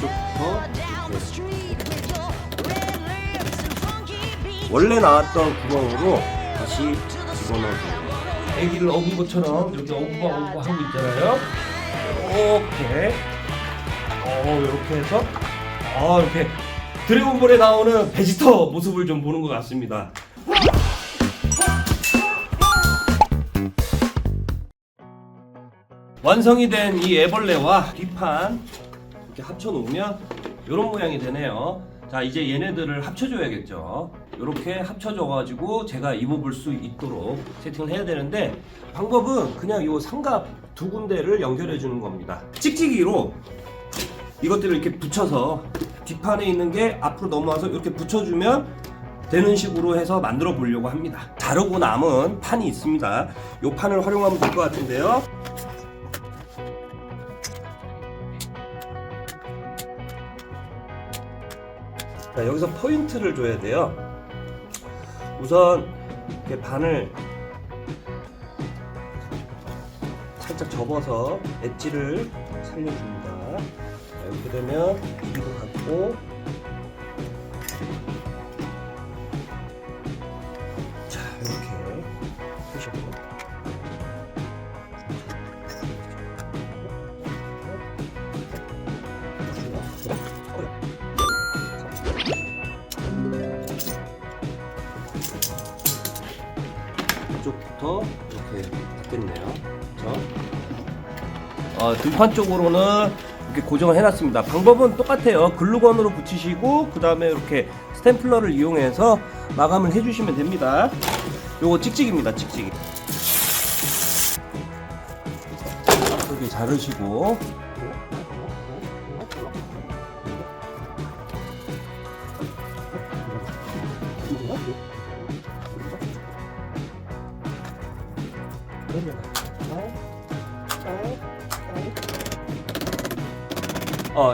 이쪽부터 원래 나왔던 구멍으로 다시 집어넣어줍니다. 애기를 어긴 것처럼 이렇게 어부바 하고 있잖아요. 이렇게 이렇게 해서 이렇게 드래곤볼에 나오는 베지터 모습을 좀 보는 것 같습니다. 완성이 된 이 애벌레와 뒷판 이렇게 합쳐 놓으면 이런 모양이 되네요. 자, 이제 얘네들을 합쳐줘야겠죠. 이렇게 합쳐져 가지고 제가 입어볼 수 있도록 세팅을 해야 되는데, 방법은 그냥 이 삼각 두 군데를 연결해 주는 겁니다. 찍찍이로 이것들을 이렇게 붙여서 뒷판에 있는 게 앞으로 넘어와서 이렇게 붙여주면 되는 식으로 해서 만들어 보려고 합니다. 자르고 남은 판이 있습니다. 이 판을 활용하면 될 것 같은데요. 자, 여기서 포인트를 줘야 돼요. 우선 이렇게 반을 살짝 접어서 엣지를 살려줍니다. 자, 이렇게 되면 길이도 같고, 자, 이렇게 하시고, 이쪽부터 이렇게 닫겠네요. 그렇죠? 등판 쪽으로는 이렇게 고정을 해놨습니다. 방법은 똑같아요. 글루건으로 붙이시고 그 다음에 이렇게 스탬플러를 이용해서 마감을 해주시면 됩니다. 요거 찍찍입니다. 찍찍이. 이렇게 자르시고,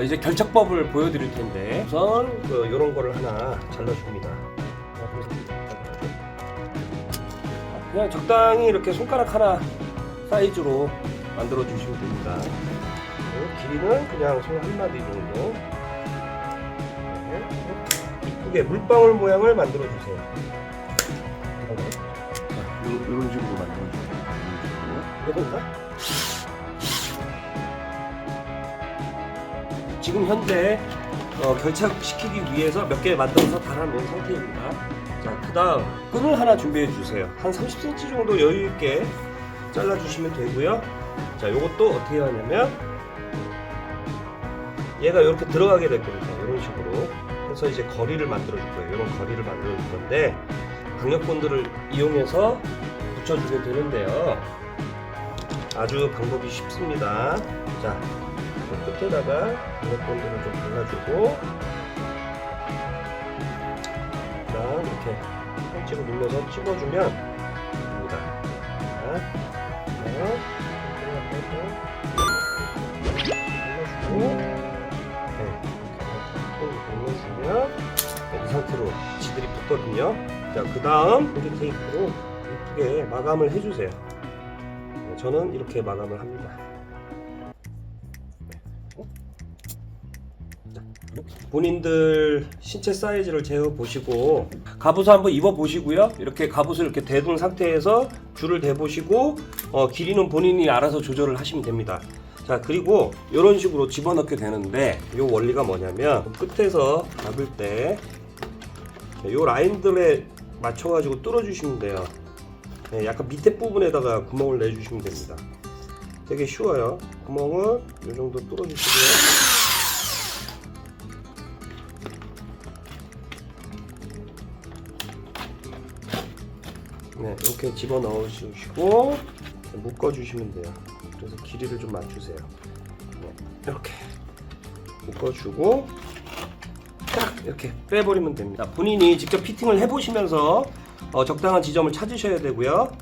이제 결착법을 보여드릴 텐데, 우선 요런 거를 하나 잘라줍니다. 그냥 적당히 이렇게 손가락 하나 사이즈로 만들어 주시면 됩니다. 길이는 그냥 손 한마디 정도. 이쁘게 물방울 모양을 만들어 주세요. 이런 식으로 만들어 주세요. 해볼까? 지금 현재 결착시키기 위해서 몇 개 만들어서 달아놓은 상태입니다. 자, 그 다음 끈을 하나 준비해 주세요. 한 30cm 정도 여유 있게 잘라주시면 되고요. 자, 요것도 어떻게 하냐면 얘가 이렇게 들어가게 될 겁니다. 이런 식으로 해서 이제 거리를 만들어 줄 거예요. 이런 거리를 만들어 줄 건데, 강력본드를 이용해서 붙여주게 되는데요. 아주 방법이 쉽습니다. 자, 끝에다가 강력본드를 좀 발라주고, 그다음 이렇게 팔찌로 눌러서 찍어주면 됩니다. 눌러주면 이 상태로 지들이 붙거든요. 자, 그 다음 보조 테이프로 이쁘게 마감을 해주세요. 저는 이렇게 마감을 합니다. 본인들 신체 사이즈를 재어 보시고 갑옷을 한번 입어 보시고요. 이렇게 갑옷을 이렇게 대둔 상태에서 줄을 대 보시고 길이는 본인이 알아서 조절을 하시면 됩니다. 자, 그리고 이런 식으로 집어넣게 되는데, 이 원리가 뭐냐면 끝에서 잡을 때 이 라인들에 맞춰 가지고 뚫어 주시면 돼요. 네, 약간 밑에 부분에다가 구멍을 내 주시면 됩니다. 되게 쉬워요. 구멍을 이 정도 뚫어 주시고요. 네, 이렇게 집어 넣으시고 묶어 주시면 돼요. 그래서 길이를 좀 맞추세요. 네, 이렇게 묶어 주고 딱 이렇게 빼버리면 됩니다. 본인이 직접 피팅을 해보시면서 적당한 지점을 찾으셔야 되고요.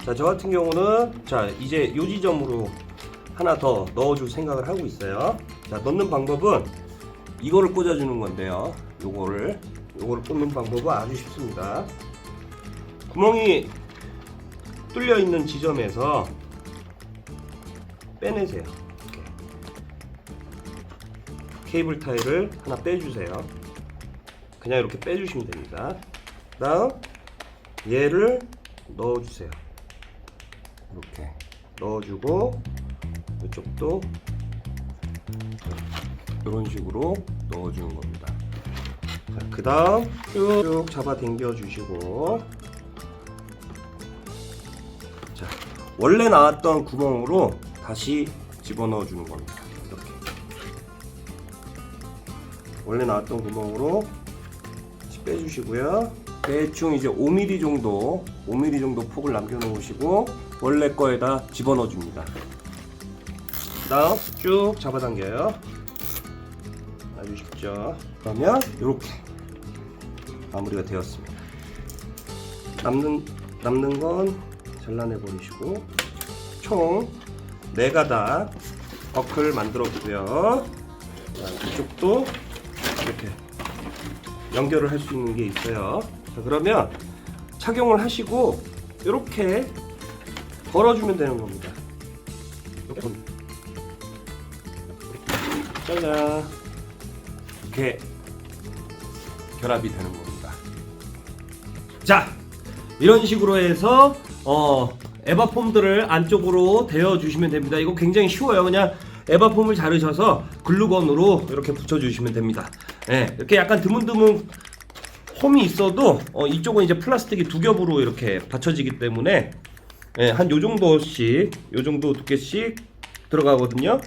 자, 저 같은 경우는 자, 이제 이 지점으로 하나 더 넣어줄 생각을 하고 있어요. 자, 넣는 방법은 이거를 꽂아주는 건데요. 요거를 꽂는 방법은 아주 쉽습니다. 구멍이 뚫려 있는 지점에서 빼내세요. 이렇게 케이블 타이를 하나 빼주세요. 그냥 이렇게 빼주시면 됩니다. 다음 얘를 넣어주세요. 이렇게 넣어주고 이쪽도 이런 식으로 넣어주는 겁니다. 그 다음 쭉 잡아 당겨 주시고, 자, 원래 나왔던 구멍으로 다시 집어넣어 주는 겁니다. 이렇게 원래 나왔던 구멍으로 다시 빼주시고요. 대충 이제 5mm 정도 폭을 남겨 놓으시고 원래 거에다 집어넣어 줍니다. 그 다음 쭉 잡아당겨요. 아주 쉽죠. 그러면 이렇게 마무리가 되었습니다. 남는 건 잘라내 버리시고 총 4가닥 어클 만들어 보고요. 이쪽도 이렇게 연결을 할 수 있는 게 있어요. 자, 그러면 착용을 하시고 이렇게 걸어주면 되는 겁니다. 짜잔, 이렇게 결합이 되는 겁니다. 자, 이런 식으로 해서 에바폼들을 안쪽으로 대어 주시면 됩니다. 이거 굉장히 쉬워요. 그냥 에바폼을 자르셔서 글루건으로 이렇게 붙여 주시면 됩니다. 네, 이렇게 약간 드문드문 홈이 있어도 이쪽은 이제 플라스틱이 2겹으로 이렇게 받쳐지기 때문에 한 요 정도 두께씩 들어가거든요.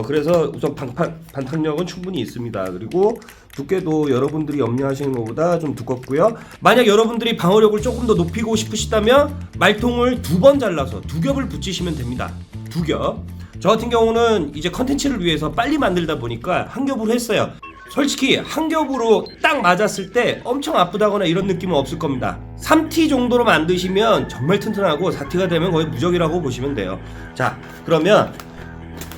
그래서 우선 반탄력은 충분히 있습니다. 그리고 두께도 여러분들이 염려하시는 것보다 좀 두껍고요. 만약 여러분들이 방어력을 조금 더 높이고 싶으시다면 말통을 2번 잘라서 2겹을 붙이시면 됩니다. 2겹. 저 같은 경우는 이제 컨텐츠를 위해서 빨리 만들다 보니까 한 겹으로 했어요. 솔직히 한 겹으로 딱 맞았을 때 엄청 아프다거나 이런 느낌은 없을 겁니다. 3T 정도로 만드시면 정말 튼튼하고 4T가 되면 거의 무적이라고 보시면 돼요. 자, 그러면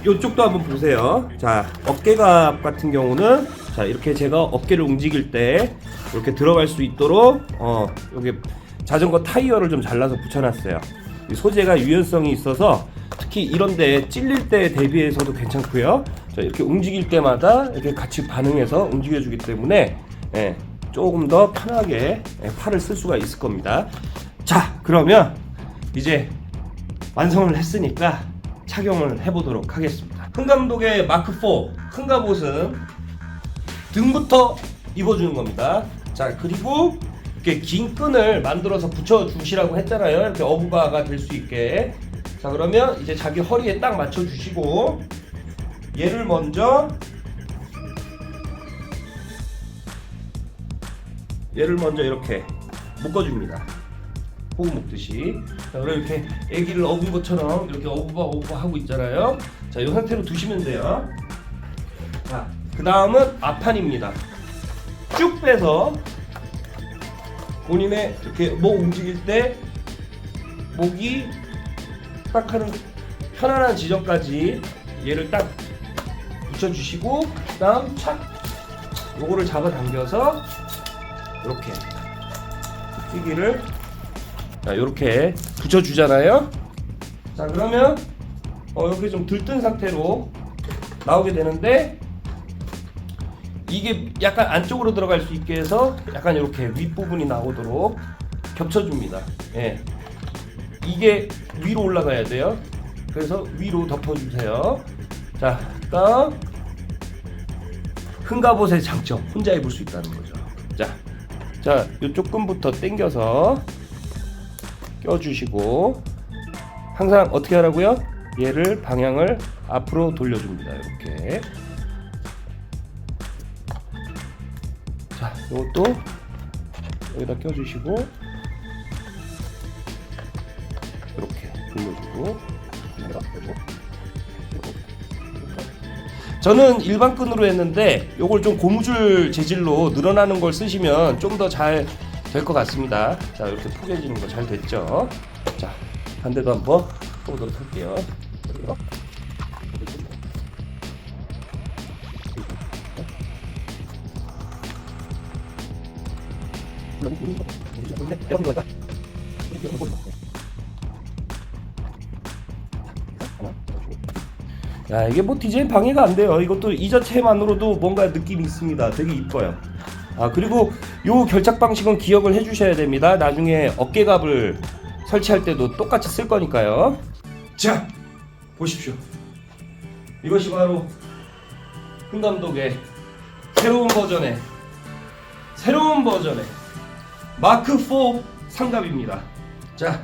이쪽도 한번 보세요. 자, 어깨갑 같은 경우는 자, 이렇게 제가 어깨를 움직일 때 이렇게 들어갈 수 있도록 여기 자전거 타이어를 좀 잘라서 붙여놨어요. 이 소재가 유연성이 있어서 특히 이런데 찔릴 때 대비해서도 괜찮고요. 자, 이렇게 움직일 때마다 이렇게 같이 반응해서 움직여주기 때문에 조금 더 편하게 팔을 쓸 수가 있을 겁니다. 자, 그러면 이제 완성을 했으니까 착용을 해보도록 하겠습니다. 흥감독의 마크4 흥갑옷은 등부터 입어주는 겁니다. 자, 그리고 이렇게 긴 끈을 만들어서 붙여주시라고 했잖아요. 이렇게 어부바가 될 수 있게. 자, 그러면 이제 자기 허리에 딱 맞춰주시고 얘를 먼저 이렇게 묶어줍니다. 호구 묶듯이. 자, 그럼 이렇게 애기를 업은 것처럼 이렇게 어부바 하고 있잖아요. 자, 이 상태로 두시면 돼요. 자, 그 다음은 앞판입니다. 쭉 빼서 본인의 이렇게 목 움직일 때 목이 딱 하는 편안한 지점까지 얘를 딱 붙여주시고, 그 다음 착 요거를 잡아당겨서 이렇게 뛰기를 이렇게 붙여주잖아요. 자, 그러면 이렇게 좀 들뜬 상태로 나오게 되는데, 이게 약간 안쪽으로 들어갈 수 있게 해서 약간 이렇게 윗부분이 나오도록 겹쳐줍니다. 예. 이게 위로 올라가야 돼요. 그래서 위로 덮어주세요. 자, 그다음 흥갑옷의 장점, 혼자 입을 수 있다는 거죠. 자, 이쪽 끈부터 당겨서 껴주시고, 항상 어떻게 하라고요? 얘를 방향을 앞으로 돌려줍니다. 이렇게. 자, 이것도 여기다 껴주시고 이렇게 돌려주고. 저는 일반 끈으로 했는데 요걸 좀 고무줄 재질로 늘어나는 걸 쓰시면 좀 더 잘 될 것 같습니다. 자, 이렇게 포개지는 거 잘 됐죠? 자, 반대도 한번 해보도록 할게요. 자, 이게 뭐 디자인 방해가 안 돼요. 이것도 이 자체만으로도 뭔가 느낌이 있습니다. 되게 이뻐요. 아, 그리고 요 결착 방식은 기억을 해주셔야 됩니다. 나중에 어깨갑을 설치할 때도 똑같이 쓸 거니까요. 자, 보십시오. 이것이 바로 흥 감독의 새로운 버전의 마크 4 상갑입니다. 자,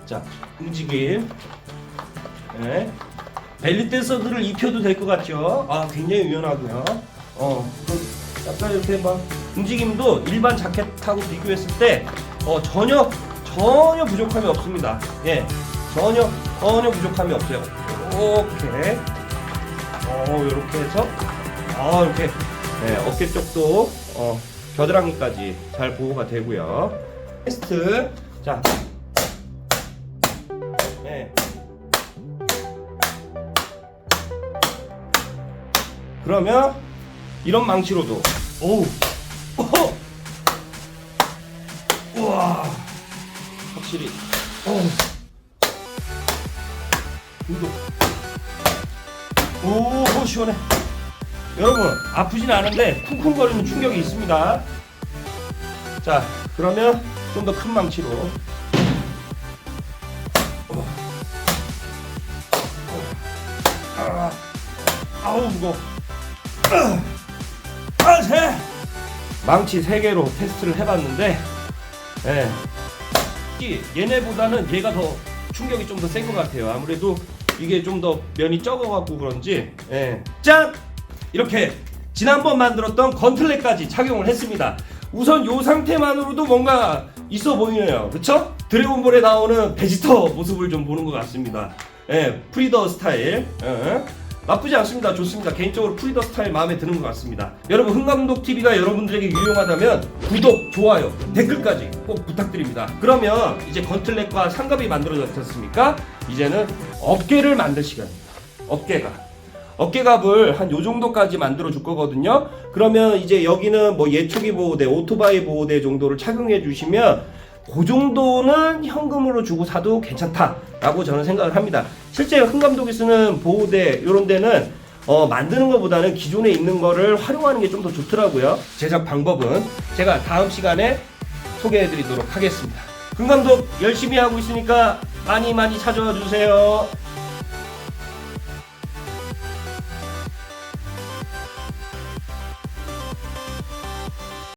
자, 움직임. 네. 벨리 댄서들을 입혀도 될 것 같죠? 아, 굉장히 유연하고요. 약간 이렇게 막 움직임도 일반 자켓하고 비교했을 때 전혀 부족함이 없습니다. 예, 전혀 부족함이 없어요. 이렇게 이렇게 해서 이렇게 어깨 쪽도 겨드랑이까지 잘 보호가 되고요. 테스트. 자, 그러면 이런 망치로도 우와, 확실히 오, 시원해. 여러분, 아프진 않은데 쿵쿵거리는 충격이 있습니다. 자, 그러면 좀 더 큰 망치로 아우, 무거워. 망치 3개로 테스트를 해봤는데 얘네보다는 얘가 더 충격이 좀 더 센 것 같아요. 아무래도 이게 좀 더 면이 적어갖고 그런지. 짠! 이렇게 지난번 만들었던 건틀렛까지 착용을 했습니다. 우선 요 상태만으로도 뭔가 있어 보이네요. 그쵸? 드래곤볼에 나오는 베지터 모습을 좀 보는 것 같습니다. 프리더 스타일. 나쁘지 않습니다. 좋습니다. 개인적으로 프리더 스타일 마음에 드는 것 같습니다. 여러분, 흥감독TV가 여러분들에게 유용하다면 구독, 좋아요, 댓글까지 꼭 부탁드립니다. 그러면 이제 건틀렛과 상갑이 만들어졌지 않습니까? 이제는 어깨를 만들 시간입니다. 어깨갑을 한 요 정도까지 만들어 줄 거거든요. 그러면 이제 여기는 뭐 예초기 보호대, 오토바이 보호대 정도를 착용해 주시면 그 정도는 현금으로 주고 사도 괜찮다라고 저는 생각을 합니다. 실제 흥 감독이 쓰는 보호대 이런 데는 만드는 것보다는 기존에 있는 거를 활용하는 게 좀 더 좋더라고요. 제작 방법은 제가 다음 시간에 소개해 드리도록 하겠습니다. 흥 감독 열심히 하고 있으니까 많이 찾아와 주세요.